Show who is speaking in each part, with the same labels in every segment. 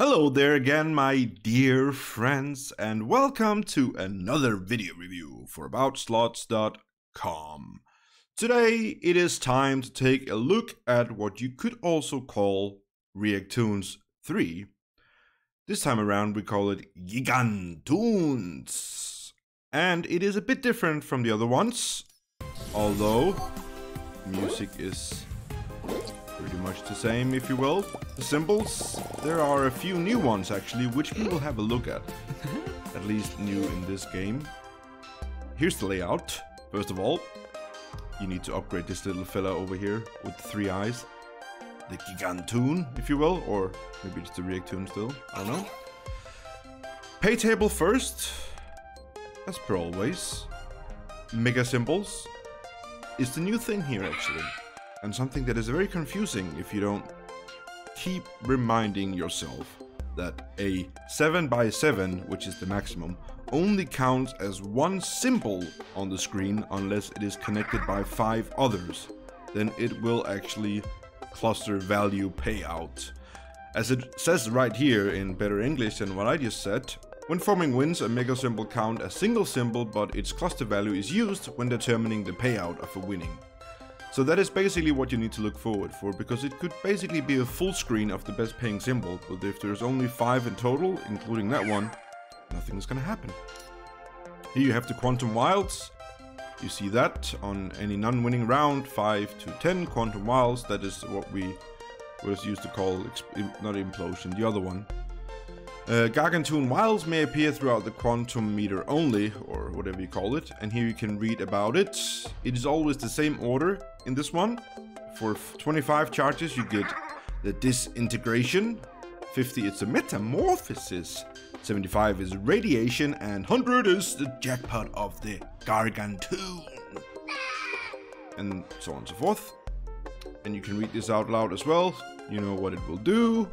Speaker 1: Hello there again, my dear friends, and welcome to another video review for AboutSlots.com. Today, it is time to take a look at what you could also call Reactoonz 3. This time around, we call it Gigantoonz. And it is a bit different from the other ones, although music is pretty much the same, if you will. The symbols, there are a few new ones actually, which we will have a look at. At least new in this game. Here's the layout. First of all, you need to upgrade this little fella over here with the 3 eyes. The Gigantoon, if you will, or maybe it's the Reactoon still, I don't know. Pay table first, as per always. Mega symbols is the new thing here actually. And something that is very confusing if you don't keep reminding yourself that a 7x7, which is the maximum, only counts as one symbol on the screen unless it is connected by 5 others. Then it will actually cluster value payout. As it says right here in better English than what I just said, when forming wins, a mega symbol count as single symbol, but its cluster value is used when determining the payout of a winning. So that is basically what you need to look forward for, because it could basically be a full screen of the best paying symbol, but if there's only 5 in total, including that one, nothing is gonna happen. Here you have the quantum wilds. You see that on any non-winning round, 5 to 10 quantum wilds. That is what we was used to call, not implosion, the other one. Gigantoon wilds may appear throughout the quantum meter only, or whatever you call it, and here you can read about it. It is always the same order in this one. For 25 charges you get the disintegration, 50 it's a metamorphosis, 75 is radiation, and 100 is the jackpot of the Gigantoon. And so on and so forth. And you can read this out loud as well, you know what it will do.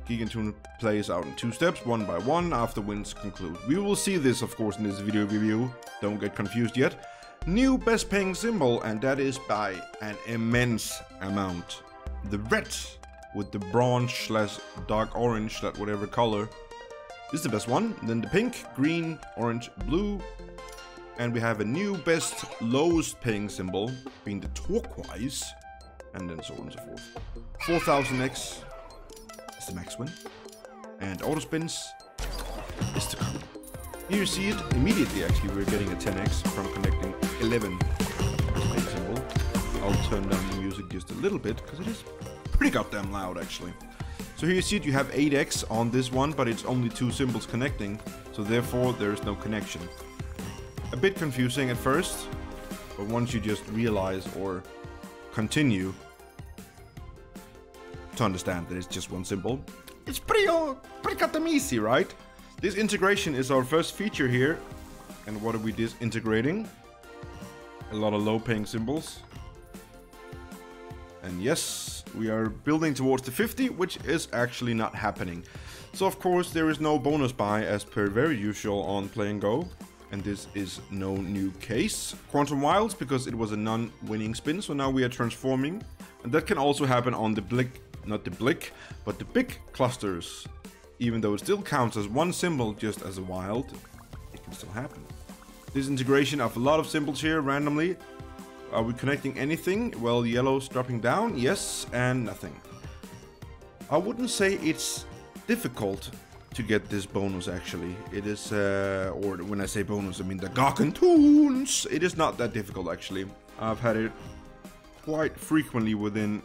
Speaker 1: Gigantoon plays out in 2 steps, 1 by 1, after wins conclude. We will see this, of course, in this video review. Don't get confused yet. New best paying symbol, and that is by an immense amount. The red with the bronze / dark orange, that whatever color, is the best one. Then the pink, green, orange, blue. And we have a new best lowest paying symbol, being the turquoise. And then so on and so forth. 4000x. The max win, and auto spins is to come. Here you see it immediately. Actually, we're getting a 10x from connecting 11 symbol. I'll turn down the music just a little bit because it is pretty goddamn loud actually. So here you see it, you have 8x on this one, but it's only 2 symbols connecting, so therefore there is no connection. A bit confusing at first, but once you just realize or continue to understand that it's just one symbol, it's pretty goddamn easy, right? This integration is our first feature here. And what are we disintegrating? A lot of low paying symbols. And yes, we are building towards the 50, which is actually not happening. So of course there is no bonus buy as per very usual on Play and Go. And this is no new case. Quantum wilds, because it was a non-winning spin, so now we are transforming. And that can also happen on the not the but the big clusters. Even though it still counts as one symbol just as a wild, it can still happen. This integration of a lot of symbols here randomly. Are we connecting anything? Well, yellow's dropping down, yes, and nothing. I wouldn't say it's difficult to get this bonus actually. It is, or when I say bonus, I mean the Gigantoonz. It is not that difficult actually. I've had it quite frequently within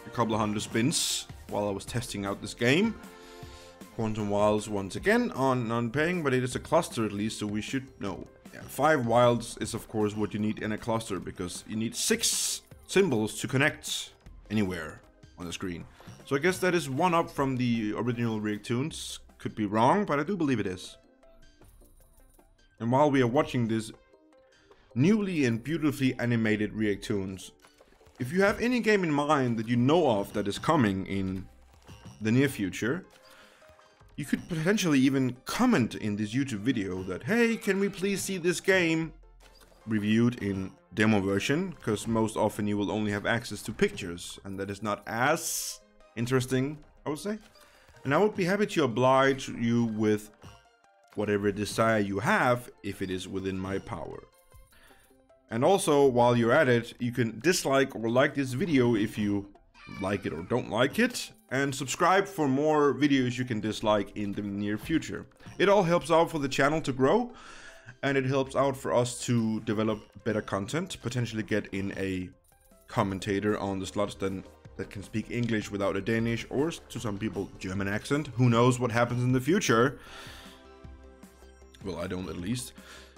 Speaker 1: a couple of 100 spins while I was testing out this game. Quantum wilds once again on non-paying, but it is a cluster at least, so we should know. Yeah, 5 wilds is of course what you need in a cluster, because you need 6 symbols to connect anywhere on the screen. So I guess that is one up from the original Reactoonz. Could be wrong, but I do believe it is. And while we are watching this newly and beautifully animated Reactoonz, if you have any game in mind that you know of that is coming in the near future, you could potentially even comment in this YouTube video that, hey, can we please see this game reviewed in demo version, because most often you will only have access to pictures, and that is not as interesting, I would say. and I would be happy to oblige you with whatever desire you have if it is within my power. And also, while you're at it, you can dislike or like this video if you like it or don't like it, and subscribe for more videos you can dislike in the near future. It all helps out for the channel to grow, and it helps out for us to develop better content, potentially get in a commentator on the slots that can speak English without a Danish or, to some people, German accent. Who knows what happens in the future? Well, I don't, at least.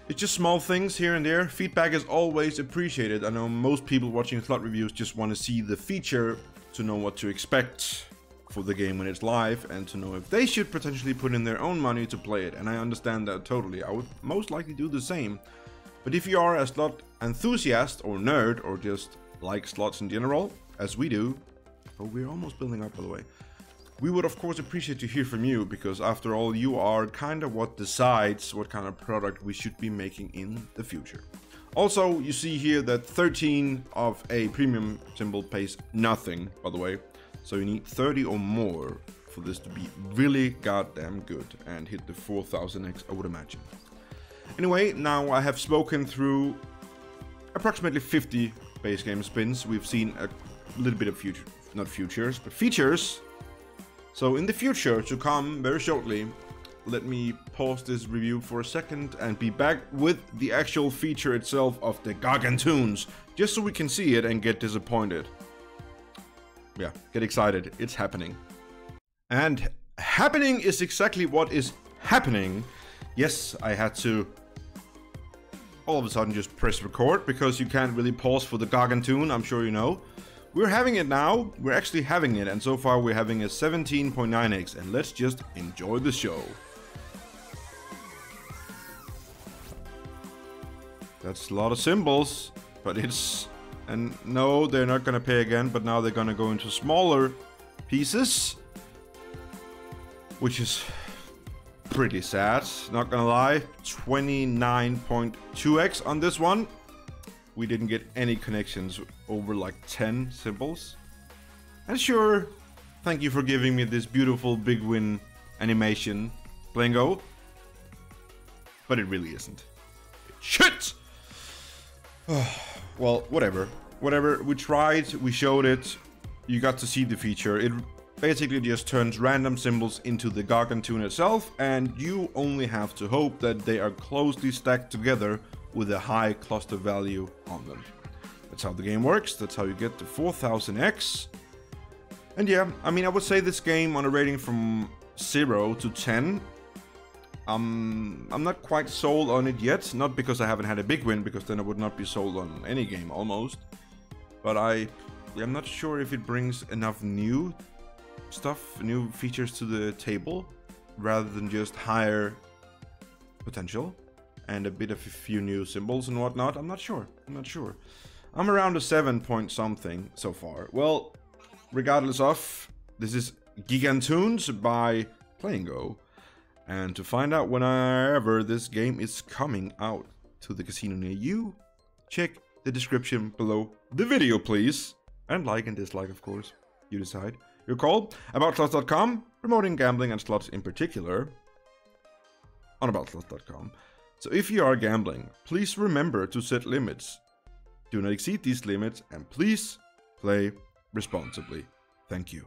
Speaker 1: It's just small things here and there. Feedback is always appreciated. I know most people watching slot reviews just want to see the feature to know what to expect for the game when it's live, and to know if they should potentially put in their own money to play it. And I understand that totally. I would most likely do the same. But if you are a slot enthusiast or nerd, or just like slots in general, as we do, oh, we're almost building up, by the way, we would of course appreciate to hear from you, because after all, you are kind of what decides what kind of product we should be making in the future. Also, you see here that 13 of a premium symbol pays nothing, by the way. So you need 30 or more for this to be really goddamn good and hit the 4000x, I would imagine. Anyway, now I have spoken through approximately 50 base game spins. We've seen a little bit of features. So in the future to come, very shortly, let me pause this review for a second and be back with the actual feature itself of the Gigantoonz, just so we can see it and get disappointed. Yeah, get excited, it's happening. And happening is exactly what is happening. Yes, I had to all of a sudden just press record, because you can't really pause for the Gigantoonz, I'm sure you know. We're having it now, we're actually having it, and so far we're having a 17.9x, and let's just enjoy the show. That's a lot of symbols, but it's... And no, they're not gonna pay again, but now they're gonna go into smaller pieces, which is pretty sad, not gonna lie. 29.2x on this one. We didn't get any connections over like 10 symbols. And sure, thank you for giving me this beautiful big win animation, Blingo. But it really isn't. Shit! Well, whatever. We tried, we showed it, you got to see the feature. It basically just turns random symbols into the Gigantoonz itself, and you only have to hope that they are closely stacked together with a high cluster value on them. That's how the game works, that's how you get the 4000x. And yeah, I mean, I would say this game on a rating from 0 to 10, I'm not quite sold on it yet, not because I haven't had a big win, because then I would not be sold on any game almost. But I'm not sure if it brings enough new stuff, new features to the table, rather than just higher potential and a bit of a few new symbols and whatnot. I'm not sure. I'm around a 7 point something so far. Well, regardless of, this is Gigantoonz by Playingo. And to find out whenever this game is coming out to the casino near you, check the description below the video, please. And like and dislike, of course. You decide. Your call. AboutSlots.com, promoting gambling and slots in particular on AboutSlots.com. So if you are gambling, please remember to set limits. Do not exceed these limits, and please play responsibly. Thank you.